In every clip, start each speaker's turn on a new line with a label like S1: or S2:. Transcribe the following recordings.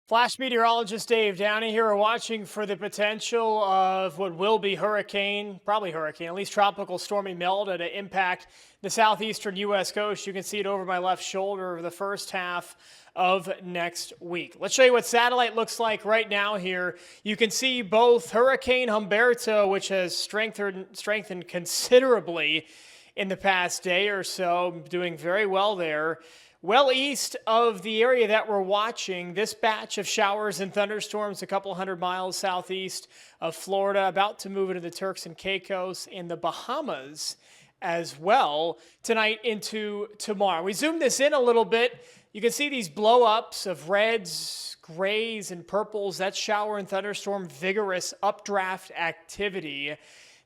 S1: Flash meteorologist Dave Downey here. We're watching for the potential of what will be probably hurricane, at least tropical storm Imelda to impact the southeastern U.S. coast. You can see it over my left shoulder over the first half of next week. Let's show you what satellite looks like right now here. You can see both Hurricane Humberto, which has strengthened considerably in the past day or so, doing very well there. Well east of the area that we're watching, this batch of showers and thunderstorms a couple hundred miles southeast of Florida, about to move into the Turks and Caicos and the Bahamas as well tonight into tomorrow. We zoom this in a little bit. You can see these blow-ups of reds, grays, and purples. That's shower and thunderstorm vigorous updraft activity.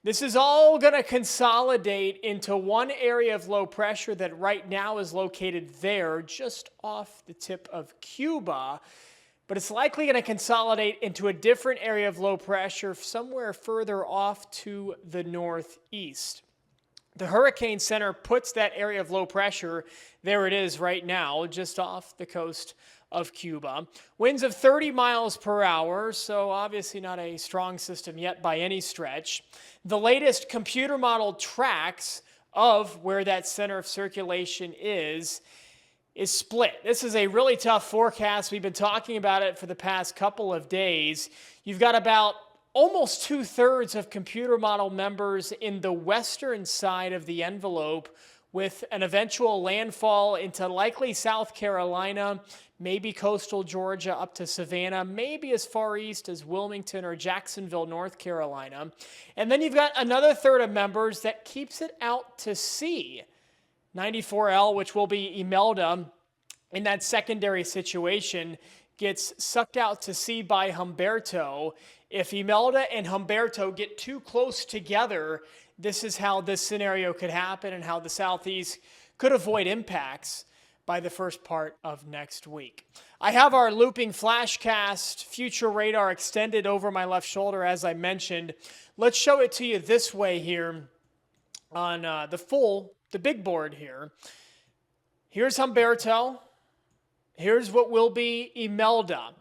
S1: This is all going to consolidate into one area of low pressure that right now is located there, just off the tip of Cuba. But it's likely going to consolidate into a different area of low pressure somewhere further off to the northeast. The Hurricane Center puts that area of low pressure, there it is right now, just off the coast of Cuba. Winds of 30 miles per hour, so obviously not a strong system yet by any stretch. The latest computer model tracks of where that center of circulation is split. This is a really tough forecast. We've been talking about it for the past couple of days. You've got about almost 2/3 of computer model members in the western side of the envelope, with an eventual landfall into likely South Carolina, maybe coastal Georgia up to Savannah, maybe as far east as Wilmington or Jacksonville, North Carolina. And then you've got another third of members that keeps it out to sea. 94L, which will be Imelda, in that secondary situation, gets sucked out to sea by Humberto. If Imelda and Humberto get too close together, this is how this scenario could happen and how the Southeast could avoid impacts by the first part of next week. I have our looping flashcast future radar extended over my left shoulder, as I mentioned. Let's show it to you this way here on the big board here. Here's Humberto. Here's what will be Imelda.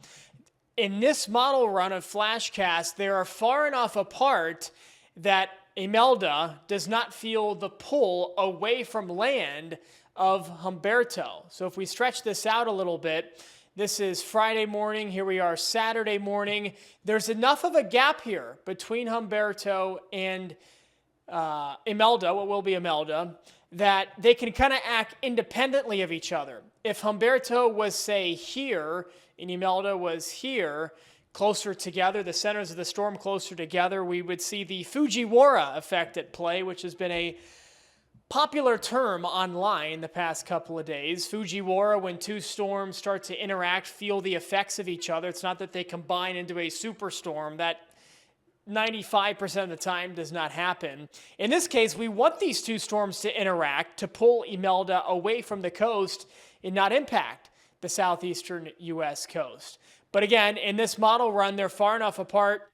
S1: In this model run of flashcast, they are far enough apart that Imelda does not feel the pull away from land of Humberto. So if we stretch this out a little bit, this is Friday morning. Here we are Saturday morning. There's enough of a gap here between Humberto and Imelda, what will be Imelda, that they can kind of act independently of each other. If Humberto was, say, here and Imelda was here, closer together, the centers of the storm closer together, we would see the Fujiwara effect at play, which has been a popular term online the past couple of days. Fujiwara, when two storms start to interact, feel the effects of each other. It's not that they combine into a superstorm. That 95% of the time does not happen. In this case, we want these two storms to interact to pull Imelda away from the coast and not impact the southeastern U.S. coast. But again, in this model run, they're far enough apart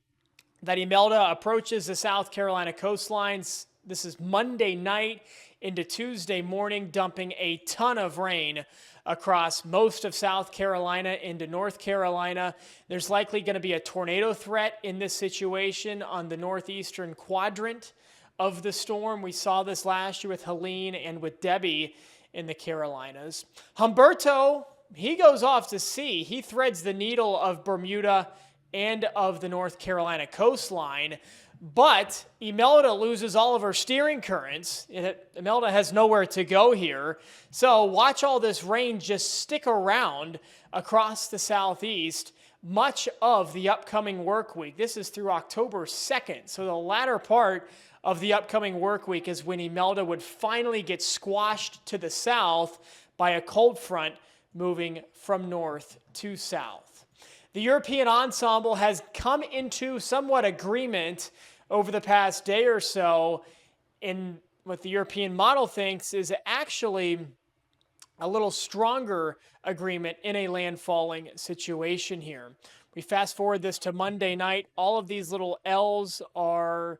S1: that Imelda approaches the South Carolina coastlines. This is Monday night into Tuesday morning, dumping a ton of rain across most of South Carolina into North Carolina. There's likely going to be a tornado threat in this situation on the northeastern quadrant of the storm. We saw this last year with Helene and with Debbie in the Carolinas. Humberto, he goes off to sea. He threads the needle of Bermuda and of the North Carolina coastline. But Imelda loses all of her steering currents. Imelda has nowhere to go here. So watch all this rain just stick around across the southeast much of the upcoming work week. This is through October 2nd. So the latter part of the upcoming work week is when Imelda would finally get squashed to the south by a cold front moving from north to south. The European ensemble has come into somewhat agreement over the past day or so in what the European model thinks is actually a little stronger agreement in a landfalling situation here. We fast forward this to Monday night. All of these little L's are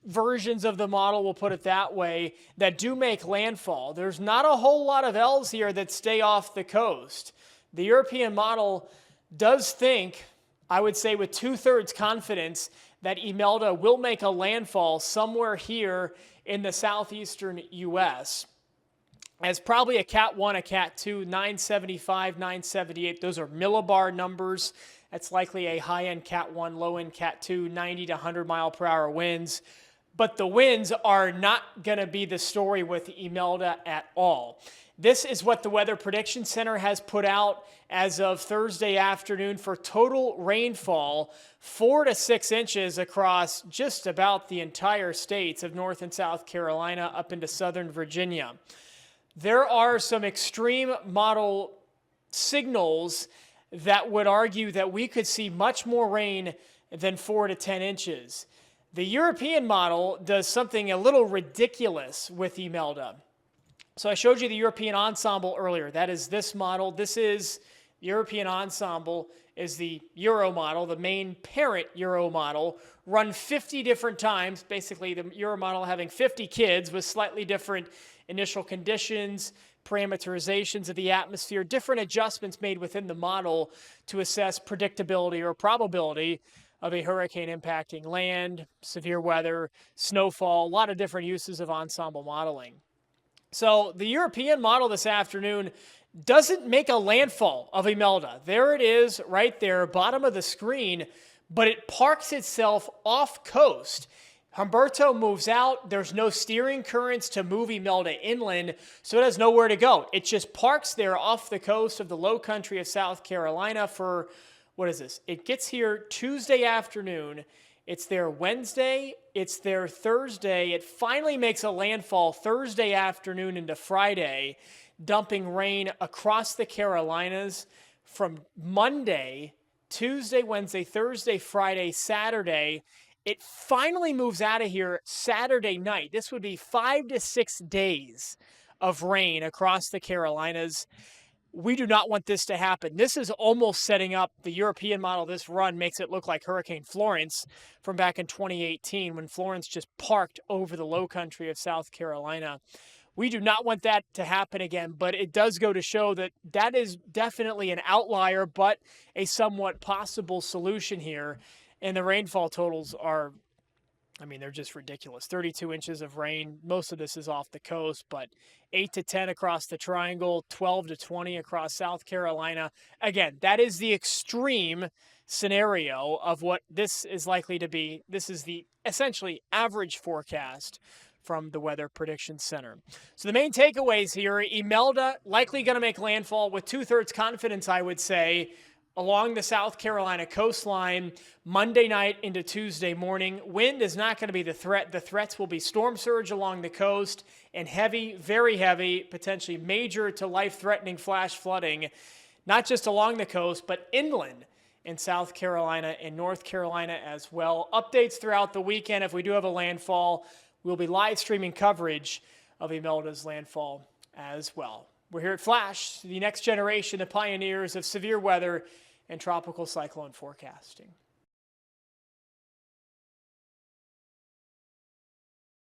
S1: versions of the model, we'll put it that way, that do make landfall. There's not a whole lot of L's here that stay off the coast. The European model does think, I would say with 2/3 confidence, that Imelda will make a landfall somewhere here in the southeastern U.S. as probably a Cat 1, a Cat 2, 975, 978. Those are millibar numbers. That's likely a high-end Cat 1, low-end Cat 2, 90 to 100 mile per hour winds. But the winds are not going to be the story with Imelda at all. This is what the Weather Prediction Center has put out as of Thursday afternoon for total rainfall, 4 to 6 inches across just about the entire states of North and South Carolina up into southern Virginia. There are some extreme model signals that would argue that we could see much more rain than 4 to 10 inches. The European model does something a little ridiculous with Imelda. So I showed you the European ensemble earlier. That is this model. This is the European ensemble is the Euro model, the main parent Euro model, run 50 different times, basically the Euro model having 50 kids with slightly different initial conditions, parameterizations of the atmosphere, different adjustments made within the model to assess predictability or probability of a hurricane impacting land, severe weather, snowfall, a lot of different uses of ensemble modeling. So the European model this afternoon doesn't make a landfall of Imelda. There it is right there, bottom of the screen, but it parks itself off coast. Humberto moves out. There's no steering currents to move Imelda inland, so it has nowhere to go. It just parks there off the coast of the low country of South Carolina for, what is this? It gets here Tuesday afternoon. It's there Wednesday. It's there Thursday. It finally makes a landfall Thursday afternoon into Friday, dumping rain across the Carolinas from Monday, Tuesday, Wednesday, Thursday, Friday, Saturday. It finally moves out of here Saturday night. This would be 5 to 6 days of rain across the Carolinas. We do not want this to happen. This is almost setting up the European model. This run makes it look like Hurricane Florence from back in 2018 when Florence just parked over the low country of South Carolina. We do not want that to happen again, but it does go to show that that is definitely an outlier, but a somewhat possible solution here. And the rainfall totals are, I mean, they're just ridiculous. 32 inches of rain. Most of this is off the coast, but 8 to 10 across the triangle, 12 to 20 across South Carolina. Again, that is the extreme scenario of what this is likely to be. This is the essentially average forecast from the Weather Prediction Center. So the main takeaways here, Imelda likely going to make landfall with 2/3 confidence, I would say, along the South Carolina coastline Monday night into Tuesday morning. Wind is not going to be the threat. The threats will be storm surge along the coast and heavy, very heavy, potentially major to life-threatening flash flooding, not just along the coast, but inland in South Carolina and North Carolina as well. Updates throughout the weekend. If we do have a landfall, we'll be live streaming coverage of Imelda's landfall as well. We're here at Flash, the next generation, the pioneers of severe weather and tropical cyclone forecasting.